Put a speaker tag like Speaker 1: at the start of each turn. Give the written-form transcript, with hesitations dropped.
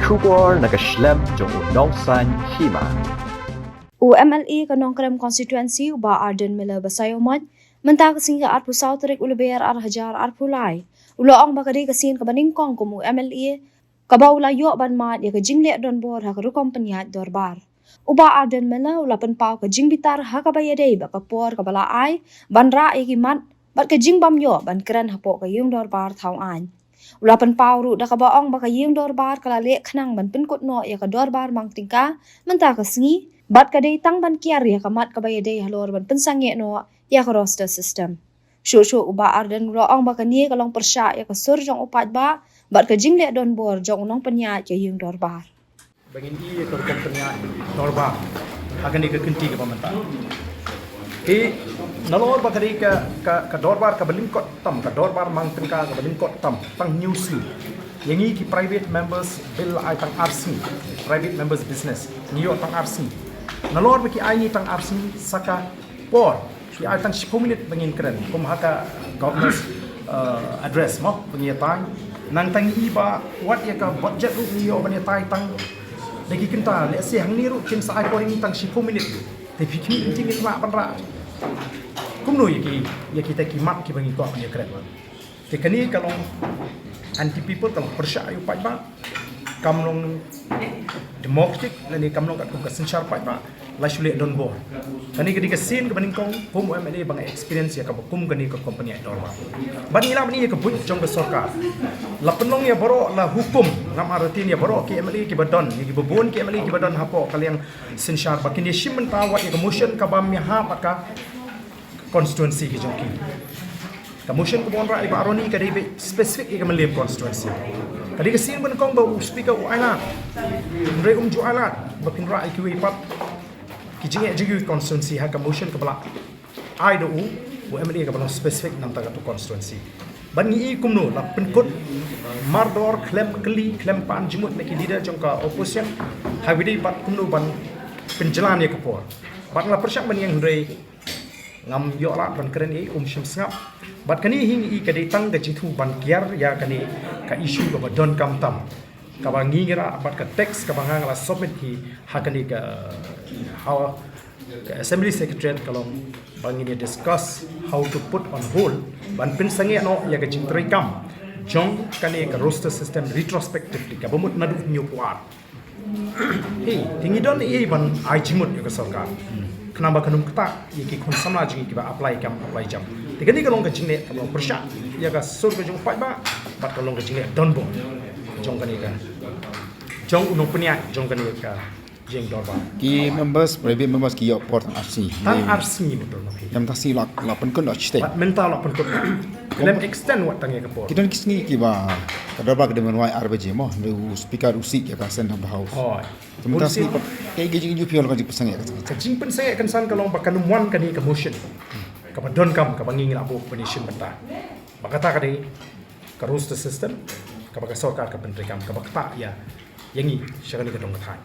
Speaker 1: Shubor nakaslem jong unongsan hima.
Speaker 2: UMLE kanong krem constituency uba Arden Miller Basayomat mentag singa arpu Southrik uluber Hajar arpulai uloong bakari kasin kabaningkong kum UMLE kabaula yo ban mat ya kajingle don bor ha karu kompanyat dorbar uba Arden Miller ulapan pau kajing bitar ha kabayade ba kapor kabala ai ban ra ikimat bat kajing bam yo ban keren hapo kayung dorbar thauan ulapan pau ru da kabaong ba kayung dorbar kala le khnang ban pinkut no ya ka dorbar mangtingka mentag kasingi bat kadai tang ban kiar ya kamat kabayade halor ban pensange no ya ka roster system shu uba Arden roong ba kani kalong persya ya ka sur jong upat ba bat ka jingle don bor jong nong penya ya yung dorbar
Speaker 3: bangin i ko kompanya dorbar akan di kenti ke pemerintah nalor ba kari ka dorbar ka belingkot tam ka dorbar mang tengka ka belingkot tam tang newsly yang i ki private members bill ai tang RC private members business New York tang RC nalor baki ai ni tang RC saka por ki ai tang 10 minit bangin keren kum haka governor's address mo penyataan nang tang iba what ya ka budget ru ni yo penyataan tang lagi kenta le se hang ni ru kin sa ai por ni tang 10 minit tu te fikir inti ni mak panra kum no ya kita kimat ki bangi ko ya keren te kani kalau anti people kalau persya ayu pai ba kamlong democratic lani kamlong kat ka senchar pai ba la shule don bo kani ketika sin ke baningkong pum MLA bang experience ya ka kum kani ka company ai dorba bani la bani ka but jong ka sarkar la penong ya boro la hukum ngam aratin ya boro ki MLA ki badon ki bebon ki MLA ki badon hapo kaliang senchar ba kini shim mentawat ya ka motion ka bam ya ha maka constituency ki jongki ka motion ko bonra iba aroni ka debe specific ka malem constituency kadi ka sin ban kong ba speaker u ana ndre ju ala ba kin ra ki pap ki jinge jigu constituency ha ka motion ka bala ai do u MLA ka bala specific nam ta ka to constituency ban ni kumno la penkut mardor klem kli klem pan jimut na ki leader jong ka opposition ha widi pat kumno ban penjalan ya ka por bat la persyak ban yang ndre ngam yo la ban keren shim sngap bat kani hing i ka tang ga jithu ban kiar ya kani ka issue ka don kam tam ka ba ngira bat ka text ka bang la submit hi ha kani ka how assembly secretary kalau bang ini discuss how to put on hold ban pin sange no ya ka jintri kam jong kani ka roster system retrospectively ka bamut nadu new puat hey tingi don ban ai jimut yo ka sarkar kenapa kanum ketak iki kon samla jingi kiba apply jam tegani kalong ka jingle kalong persya ya ka sur ka jong pai ba bat kalong ka jingle don bo jong kani ka jong unong penia jong kani ka jeng dorba
Speaker 4: ki members private members ki yo port RC
Speaker 3: tan RC betul no
Speaker 4: yang tasi lak lapan kun state
Speaker 3: bat mental lapan kun klem extend wat tangi ka port
Speaker 4: kita kisni ki ba kadaba ke dengan wai RBJ mo nu speaker usik ya ka send of the house
Speaker 3: oh
Speaker 4: Sementara sini kayak gini juga kalau kasih pesan ya.
Speaker 3: Cacing pun saya akan san kalau bakan muan kani ke motion. Kapan don kam kapan ngingin abu penisian benda. Bakata kani ke roster system kapan ke sarkar ke penteri kam kapan kata ya. Yang ini syakani ke dong katai.